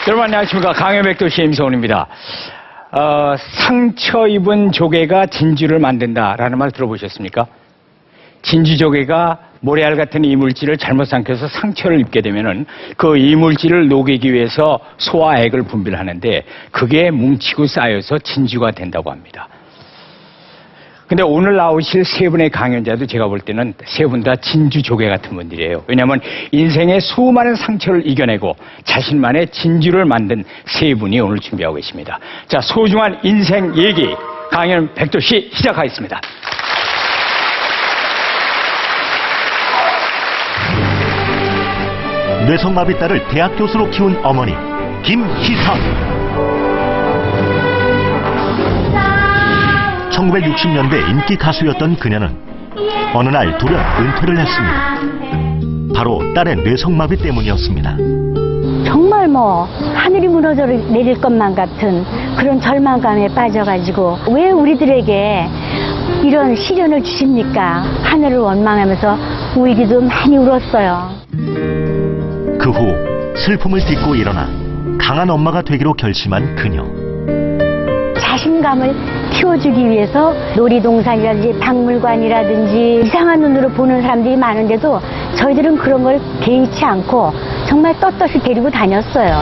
여러분 안녕하십니까. 강연백도시 임성훈입니다. 상처 입은 조개가 진주를 만든다라는 말 들어보셨습니까? 진주조개가 모래알 같은 이물질을 잘못 삼켜서 상처를 입게 되면은 그 이물질을 녹이기 위해서 소와 액을 분비를 하는데 그게 뭉치고 쌓여서 진주가 된다고 합니다. 근데 오늘 나오실 세 분의 강연자도 제가 볼 때는 세 분 다 진주조개 같은 분들이에요. 왜냐하면 인생의 수많은 상처를 이겨내고 자신만의 진주를 만든 세 분이 오늘 준비하고 계십니다. 자, 소중한 인생 얘기 강연 백도시 시작하겠습니다. 뇌성마비 딸을 대학 교수로 키운 어머니 김희선. 1960년대 인기 가수였던 그녀는 어느 날 돌연 은퇴를 했습니다. 바로 딸의 뇌성마비 때문이었습니다. 정말 하늘이 무너져 내릴 것만 같은 그런 절망감에 빠져가지고 왜 우리들에게 이런 시련을 주십니까? 하늘을 원망하면서 울기도 많이 울었어요. 그 후 슬픔을 딛고 일어나 강한 엄마가 되기로 결심한 그녀. 자신감을 키워주기 위해서 놀이동산이라든지 박물관이라든지 이상한 눈으로 보는 사람들이 많은데도 저희들은 그런 걸 개의치 않고 정말 떳떳이 데리고 다녔어요.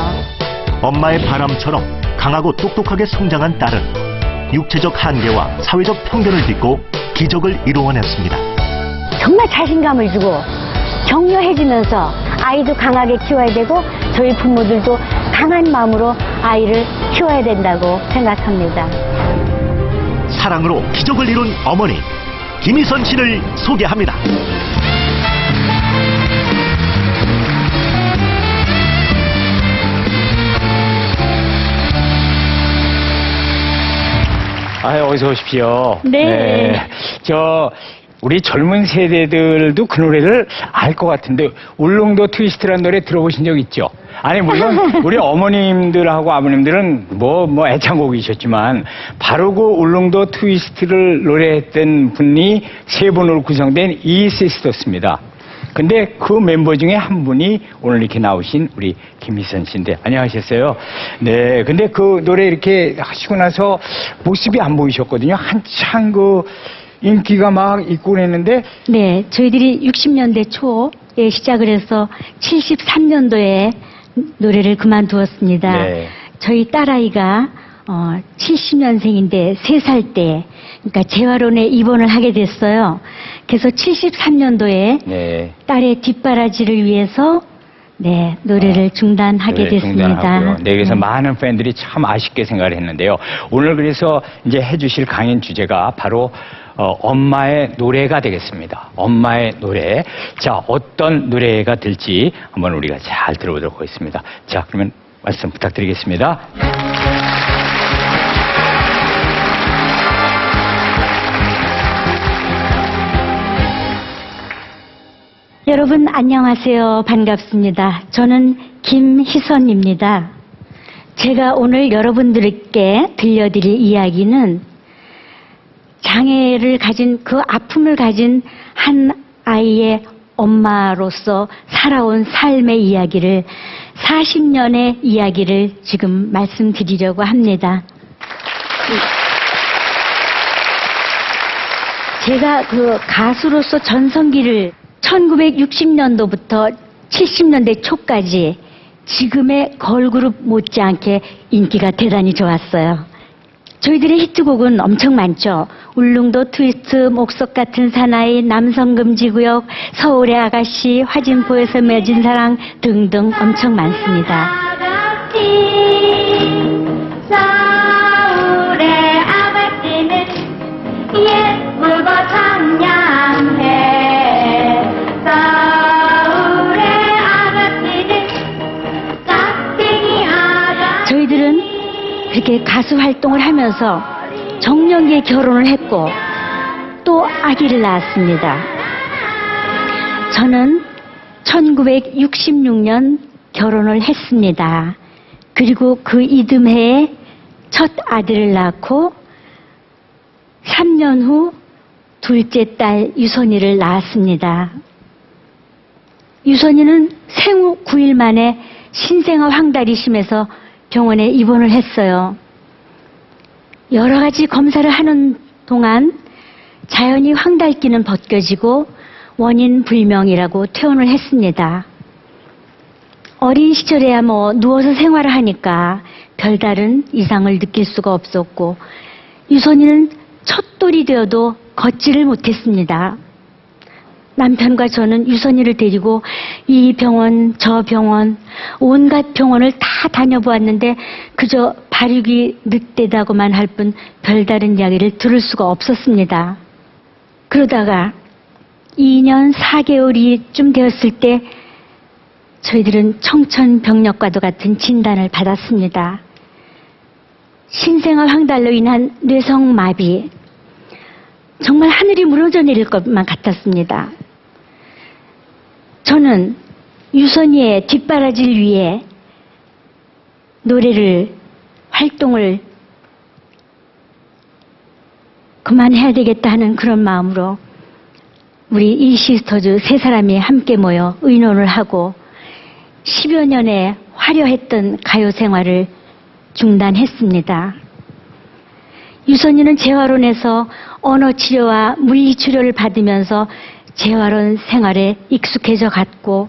엄마의 바람처럼 강하고 똑똑하게 성장한 딸은 육체적 한계와 사회적 편견을 딛고 기적을 이루어냈습니다. 정말 자신감을 주고 격려해주면서 아이도 강하게 키워야 되고 저희 부모들도 강한 마음으로 아이를 키워야 된다고 생각합니다. 사랑으로 기적을 이룬 어머니 김희선 씨를 소개합니다. 어서 오십시오. 네. 우리 젊은 세대들도 그 노래를 알 것 같은데 울릉도 트위스트라는 노래 들어보신 적 있죠? 아니 물론 우리 어머님들하고 아버님들은 애창곡이셨지만 바로 그 울릉도 트위스트를 노래했던 분이 세 분으로 구성된 이 시스터스입니다. 근데 그 멤버 중에 한 분이 오늘 이렇게 나오신 우리 김희선 씨인데 안녕하셨어요. 네, 근데 그 노래 이렇게 하시고 나서 모습이 안 보이셨거든요. 한창 인기가 막 있고 그랬는데. 네, 저희들이 60년대 초에 시작을 해서 73년도에 노래를 그만두었습니다. 네. 저희 딸아이가 70년생인데 3살 때 그러니까 재활원에 입원을 하게 됐어요. 그래서 73년도에 네. 딸의 뒷바라지를 위해서 노래를 중단하게 됐습니다. 네, 그래서 많은 팬들이 참 아쉽게 생각을 했는데요. 오늘 그래서 이제 해주실 강연 주제가 바로 엄마의 노래가 되겠습니다. 엄마의 노래. 자, 어떤 노래가 될지 한번 우리가 잘 들어보도록 하겠습니다. 자, 그러면 말씀 부탁드리겠습니다. 여러분 안녕하세요. 반갑습니다. 저는 김희선입니다. 제가 오늘 여러분들께 들려드릴 이야기는 장애를 가진 그 아픔을 가진 한 아이의 엄마로서 살아온 삶의 이야기를 40년의 이야기를 지금 말씀드리려고 합니다. 제가 그 가수로서 전성기를 1960년도부터 70년대 초까지 지금의 걸그룹 못지않게 인기가 대단히 좋았어요. 저희들의 히트곡은 엄청 많죠. 울릉도 트위스트, 목석 같은 사나이, 남성금지구역, 서울의 아가씨, 화진포에서 맺은 사랑 등등 엄청 많습니다. 서울의 아가씨는 예쁘고 청량해. 저희들은 그렇게 가수 활동을 하면서 정년기에 결혼을 했고 또 아기를 낳았습니다. 저는 1966년 결혼을 했습니다. 그리고 그 이듬해에 첫 아들을 낳고 3년 후 둘째 딸 유선이를 낳았습니다. 유선이는 생후 9일 만에 신생아 황달이 심해서 병원에 입원을 했어요. 여러 가지 검사를 하는 동안 자연히 황달기는 벗겨지고 원인 불명이라고 퇴원을 했습니다. 어린 시절에야 누워서 생활을 하니까 별다른 이상을 느낄 수가 없었고 유선이는 첫 돌이 되어도 걷지를 못했습니다. 남편과 저는 유선이를 데리고 이 병원 저 병원 온갖 병원을 다 다녀보았는데 그저 발육이 늑대다고만 할 뿐 별다른 이야기를 들을 수가 없었습니다. 그러다가 2년 4개월이쯤 되었을 때 저희들은 청천벽력과도 같은 진단을 받았습니다. 신생아 황달로 인한 뇌성마비, 정말 하늘이 무너져 내릴 것만 같았습니다. 저는 유선이의 뒷바라지를 위해 활동을 그만해야 되겠다 하는 그런 마음으로 우리 이 시스터즈 세 사람이 함께 모여 의논을 하고 10여 년의 화려했던 가요 생활을 중단했습니다. 유선이는 재활원에서 언어 치료와 물리 치료를 받으면서 재활원 생활에 익숙해져 갔고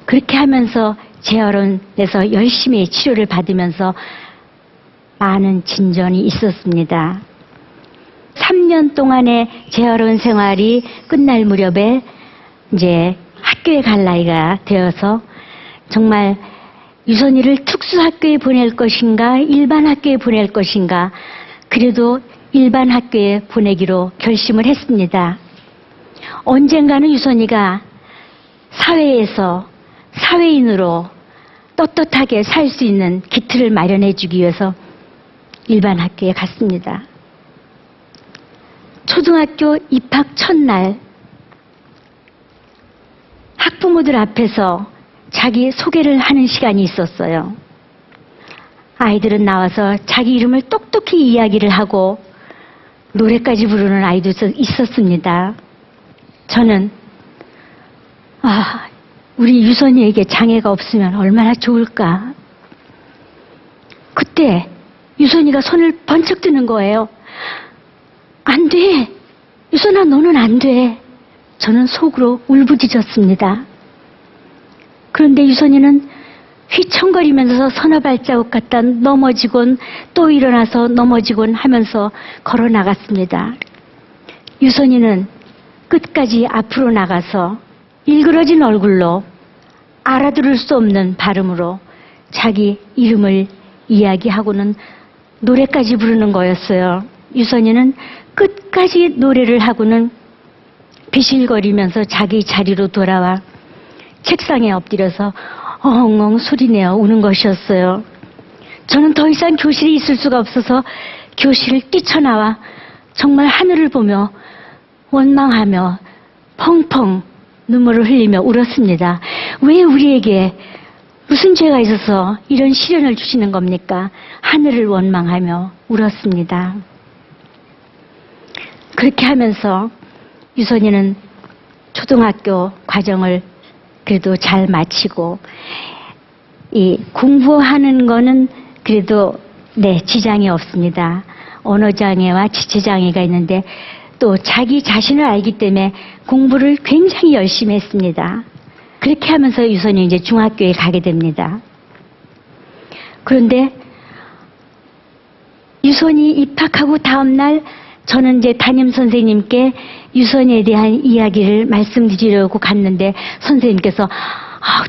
그렇게 하면서 재활원에서 열심히 치료를 받으면서 많은 진전이 있었습니다. 3년 동안의 재활원 생활이 끝날 무렵에 이제 학교에 갈 나이가 되어서 정말 유선이를 특수학교에 보낼 것인가 일반 학교에 보낼 것인가 그래도 일반 학교에 보내기로 결심을 했습니다. 언젠가는 유선이가 사회에서 사회인으로 떳떳하게 살 수 있는 기틀을 마련해 주기 위해서 일반 학교에 갔습니다. 초등학교 입학 첫날 학부모들 앞에서 자기 소개를 하는 시간이 있었어요. 아이들은 나와서 자기 이름을 똑똑히 이야기를 하고 노래까지 부르는 아이도 있었습니다. 저는 우리 유선이에게 장애가 없으면 얼마나 좋을까. 그때 유선이가 손을 번쩍 드는 거예요. 안 돼. 유선아, 너는 안 돼. 저는 속으로 울부짖었습니다. 그런데 유선이는 휘청거리면서 서너 발자국 갔다 넘어지곤 또 일어나서 넘어지곤 하면서 걸어 나갔습니다. 유선이는 끝까지 앞으로 나가서 일그러진 얼굴로 알아들을 수 없는 발음으로 자기 이름을 이야기하고는 노래까지 부르는 거였어요. 유선이는 끝까지 노래를 하고는 비실거리면서 자기 자리로 돌아와 책상에 엎드려서 엉엉 소리내어 우는 것이었어요. 저는 더 이상 교실에 있을 수가 없어서 교실을 뛰쳐나와 정말 하늘을 보며 원망하며 펑펑 눈물을 흘리며 울었습니다. 왜 우리에게 무슨 죄가 있어서 이런 시련을 주시는 겁니까? 하늘을 원망하며 울었습니다. 그렇게 하면서 유선이는 초등학교 과정을 그래도 잘 마치고 이 공부하는 거는 그래도 지장이 없습니다. 언어장애와 지체장애가 있는데 또 자기 자신을 알기 때문에 공부를 굉장히 열심히 했습니다. 그렇게 하면서 유선이 이제 중학교에 가게 됩니다. 그런데 유선이 입학하고 다음 날 저는 이제 담임 선생님께 유선이에 대한 이야기를 말씀드리려고 갔는데 선생님께서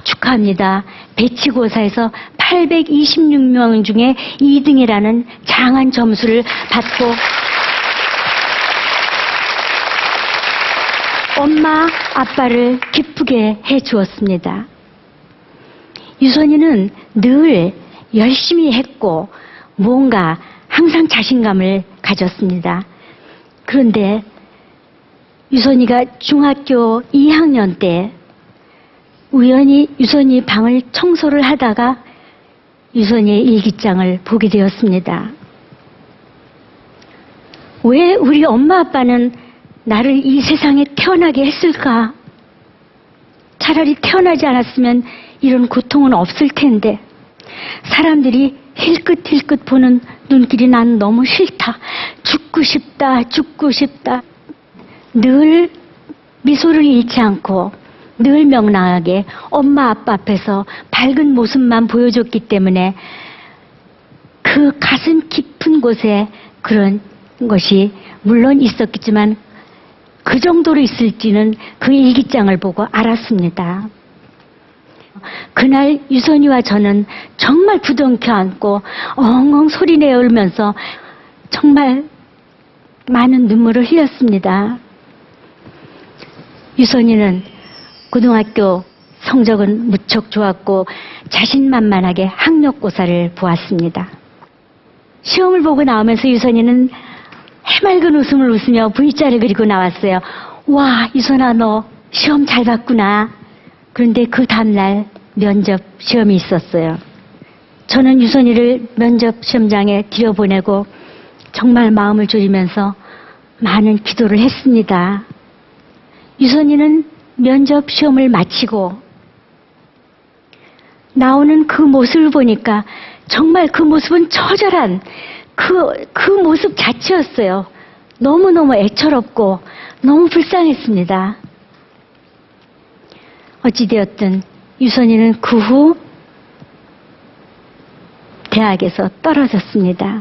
축하합니다. 배치고사에서 826명 중에 2등이라는 장한 점수를 받고 엄마 아빠를 기쁘게 해 주었습니다. 유선이는 늘 열심히 했고 뭔가 항상 자신감을 가졌습니다. 그런데 유선이가 중학교 2학년 때 우연히 유선이 방을 청소를 하다가 유선이의 일기장을 보게 되었습니다. 왜 우리 엄마 아빠는 나를 이 세상에 태어나게 했을까? 차라리 태어나지 않았으면 이런 고통은 없을 텐데 사람들이 힐끗힐끗 보는 눈길이 난 너무 싫다. 죽고 싶다. 죽고 싶다. 늘 미소를 잃지 않고 늘 명랑하게 엄마 아빠 앞에서 밝은 모습만 보여줬기 때문에 그 가슴 깊은 곳에 그런 것이 물론 있었겠지만 그 정도로 있을지는 그 일기장을 보고 알았습니다. 그날 유선이와 저는 정말 부둥켜 안고 엉엉 소리내어 울면서 정말 많은 눈물을 흘렸습니다. 유선이는 고등학교 성적은 무척 좋았고 자신만만하게 학력고사를 보았습니다. 시험을 보고 나오면서 유선이는 해맑은 웃음을 웃으며 V자를 그리고 나왔어요. 와, 유선아 너 시험 잘 봤구나. 그런데 그 다음날 면접 시험이 있었어요. 저는 유선이를 면접 시험장에 들여보내고 정말 마음을 졸이면서 많은 기도를 했습니다. 유선이는 면접 시험을 마치고 나오는 그 모습을 보니까 정말 그 모습은 처절한 그 모습 자체였어요. 너무너무 애처롭고 너무 불쌍했습니다. 어찌되었든 유선이는 그 후 대학에서 떨어졌습니다.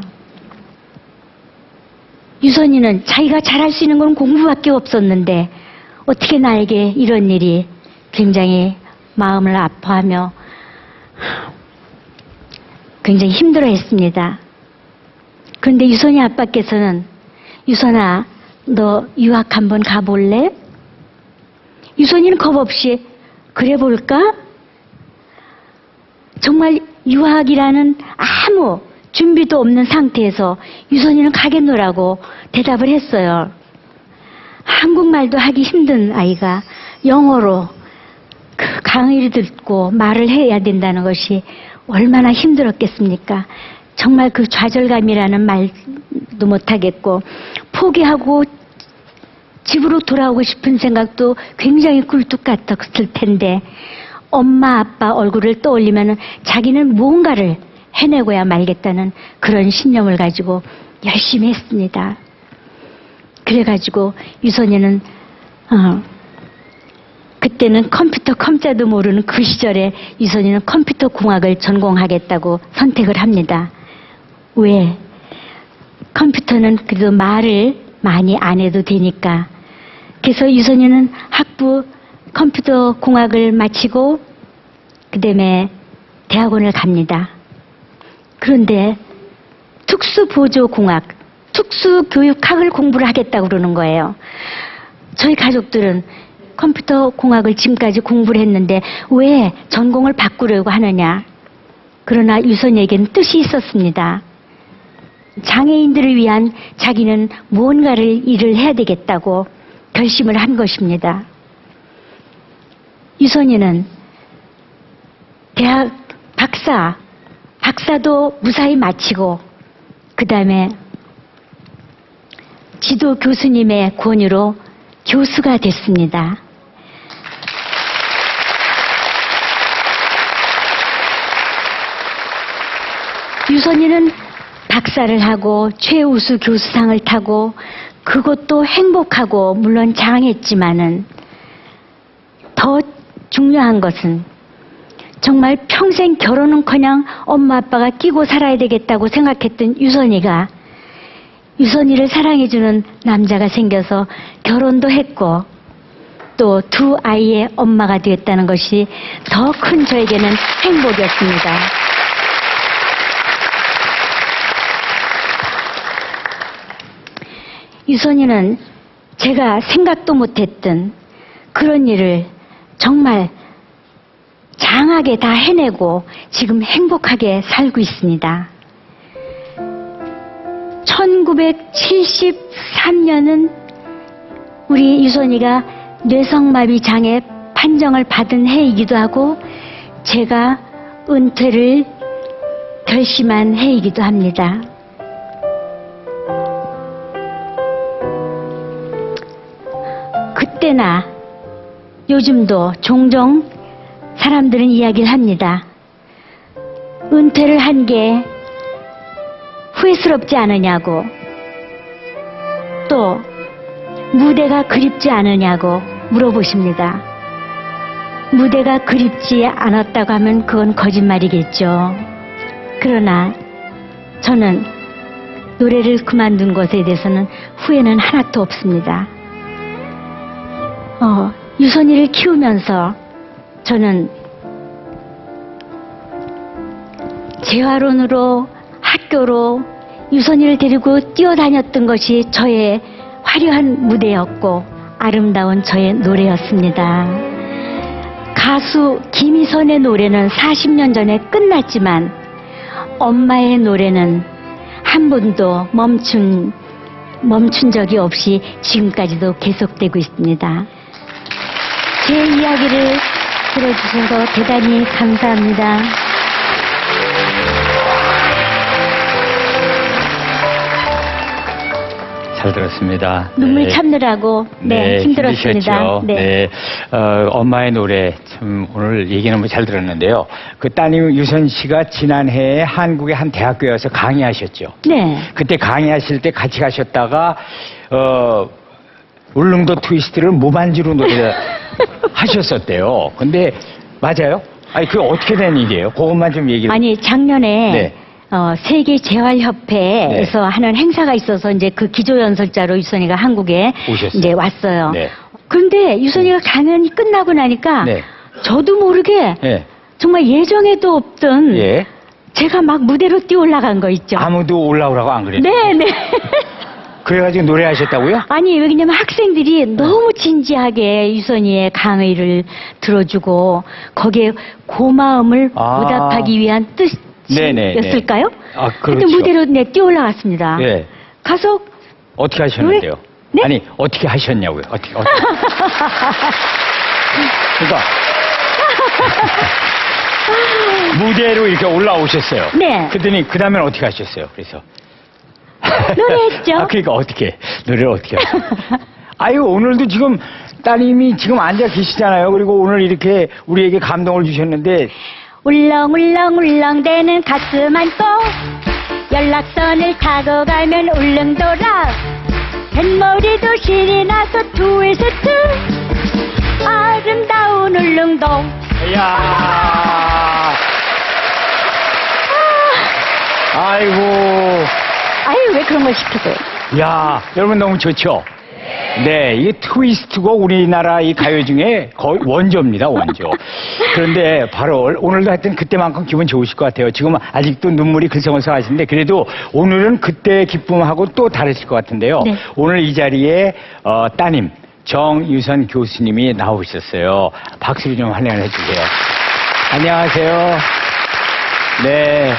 유선이는 자기가 잘할 수 있는 건 공부밖에 없었는데 어떻게 나에게 이런 일이 굉장히 마음을 아파하며 굉장히 힘들어했습니다. 그런데 유선이 아빠께서는 유선아 너 유학 한번 가볼래? 유선이는 겁없이 그래 볼까? 정말 유학이라는 아무 준비도 없는 상태에서 유선이는 가겠노라고 대답을 했어요. 한국말도 하기 힘든 아이가 영어로 그 강의를 듣고 말을 해야 된다는 것이 얼마나 힘들었겠습니까? 정말 그 좌절감이라는 말도 못하겠고 포기하고 집으로 돌아오고 싶은 생각도 굉장히 굴뚝 같았을 텐데 엄마 아빠 얼굴을 떠올리면 자기는 무언가를 해내고야 말겠다는 그런 신념을 가지고 열심히 했습니다. 그래가지고 유선이는 그때는 컴퓨터 컴자도 모르는 그 시절에 유선이는 컴퓨터 공학을 전공하겠다고 선택을 합니다. 왜? 컴퓨터는 그래도 말을 많이 안 해도 되니까. 그래서 유선이는 학부 컴퓨터 공학을 마치고 그다음에 대학원을 갑니다. 그런데 특수보조공학, 특수교육학을 공부를 하겠다고 그러는 거예요. 저희 가족들은 컴퓨터 공학을 지금까지 공부를 했는데 왜 전공을 바꾸려고 하느냐. 그러나 유선이에게는 뜻이 있었습니다. 장애인들을 위한 자기는 무언가를 일을 해야 되겠다고 결심을 한 것입니다. 유선이는 대학 박사도 무사히 마치고 그 다음에 지도 교수님의 권유로 교수가 됐습니다. 유선이는 박사를 하고 최우수 교수상을 타고 그것도 행복하고 물론 장했지만은 더 중요한 것은 정말 평생 결혼은커녕 엄마 아빠가 끼고 살아야 되겠다고 생각했던 유선이가 유선이를 사랑해주는 남자가 생겨서 결혼도 했고 또 두 아이의 엄마가 되었다는 것이 더 큰 저에게는 행복이었습니다. 유선이는 제가 생각도 못했던 그런 일을 정말 장하게 다 해내고 지금 행복하게 살고 있습니다. 1973년은 우리 유선이가 뇌성마비 장애 판정을 받은 해이기도 하고 제가 은퇴를 결심한 해이기도 합니다. 그때나 요즘도 종종 사람들은 이야기를 합니다. 은퇴를 한 게 후회스럽지 않으냐고, 또 무대가 그립지 않으냐고 물어보십니다. 무대가 그립지 않았다고 하면 그건 거짓말이겠죠. 그러나 저는 노래를 그만둔 것에 대해서는 후회는 하나도 없습니다. 유선이를 키우면서 저는 재활원으로, 학교로 유선이를 데리고 뛰어다녔던 것이 저의 화려한 무대였고 아름다운 저의 노래였습니다. 가수 김희선의 노래는 40년 전에 끝났지만 엄마의 노래는 한 번도 멈춘 적이 없이 지금까지도 계속되고 있습니다. 제 이야기를 들어주셔서 대단히 감사합니다. 잘 들었습니다. 눈물 네. 참느라고 힘들었습니다. 힘드셨죠. 네. 엄마의 노래 참 오늘 얘기 너무 잘 들었는데요. 그 따님 유선 씨가 지난해에 한국의 한 대학교에 와서 강의하셨죠. 네. 그때 강의하실 때 같이 가셨다가 울릉도 트위스트를 무반주로 노래 하셨었대요. 근데 맞아요? 아니 그게 어떻게 된 일이에요? 그것만 좀 얘기를. 아니 작년에 네. 세계 재활협회에서 네. 하는 행사가 있어서 이제 그 기조연설자로 유선이가 한국에 오셨어요. 이제 왔어요. 네. 그런데 유선이가 강연이 끝나고 나니까 네. 저도 모르게 네. 정말 예정에도 없던 예. 제가 막 무대로 뛰어 올라간 거 있죠. 아무도 올라오라고 안 그랬어요. 네네. 그래가지고 노래하셨다고요? 아니 왜냐면 학생들이 너무 진지하게 유선이의 강의를 들어주고 거기에 고마움을 보답하기 위한 뜻이었을까요? 아, 하여튼 그렇죠. 무대로 뛰어 올라갔습니다. 예. 가서 어떻게 하셨는데요? 네? 아니 어떻게 하셨냐고요? 어떻게? 그러니까 무대로 이렇게 올라오셨어요. 네. 그랬더니 그 다음엔 어떻게 하셨어요? 그래서 노래했죠. 아 그러니까 어떻게 노래를 어떻게 하셨어요? 아유 오늘도 지금 따님이 지금 앉아 계시잖아요. 그리고 오늘 이렇게 우리에게 감동을 주셨는데 울렁울렁울렁대는 가슴 안고 연락선을 타고 가면 울릉도라 뱃머리도 신이 나서 트위스트 아름다운 울릉도. 이야 아이고 아유 왜 그런 걸 시켜줘요. 야 여러분 너무 좋죠? 네, 이게 트위스트곡 우리나라 이 가요 중에 거의 원조입니다, 원조. 그런데 바로 오늘도 하여튼 그때만큼 기분 좋으실 것 같아요. 지금 아직도 눈물이 글썽글썽 하시는데 그래도 오늘은 그때 기쁨하고 또 다르실 것 같은데요. 네. 오늘 이 자리에 따님 정유선 교수님이 나오셨어요. 박수로 좀 환영을 해주세요. 안녕하세요. 네.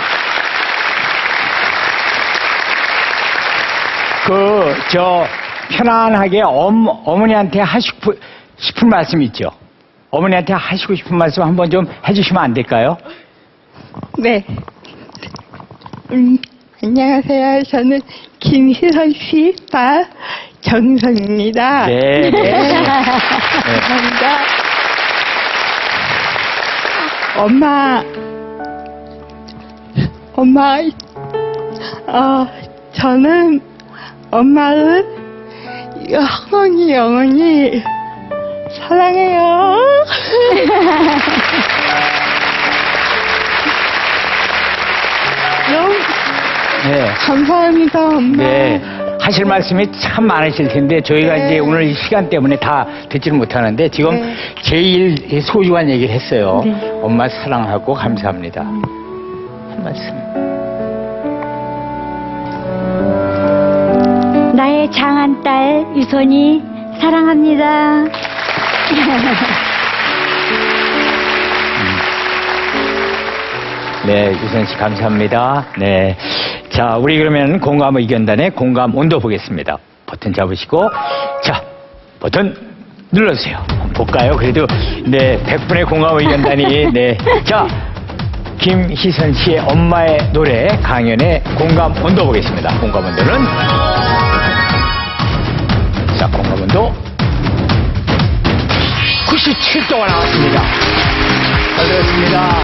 편안하게 어머니한테 하시고 싶은 말씀 있죠? 어머니한테 하시고 싶은 말씀 한번 좀 해주시면 안 될까요? 네. 안녕하세요. 저는 김희선 씨 딸 정선입니다. 네. 네. 감사합니다. 저는 엄마를 영원히 사랑해요. 너무 네. 감사합니다, 엄마. 네. 하실 말씀이 참 많으실 텐데 저희가 네. 이제 오늘 이 시간 때문에 다 듣지를 못하는데 지금 네. 제일 소중한 얘기를 했어요. 네. 엄마 사랑하고 감사합니다. 한 말씀. 나의 장한 딸 유선이 사랑합니다. 네, 유선 씨 감사합니다. 네. 자, 우리 그러면 공감 의견단의 공감 온도 보겠습니다. 버튼 잡으시고, 자, 버튼 눌러주세요. 한번 볼까요? 그래도, 네, 100분의 공감 의견단이, 네. 자, 김희선 씨의 엄마의 노래 강연의 공감 온도 보겠습니다. 공감 온도는, 자, 공감 온도 97도가 나왔습니다. 잘 되었습니다.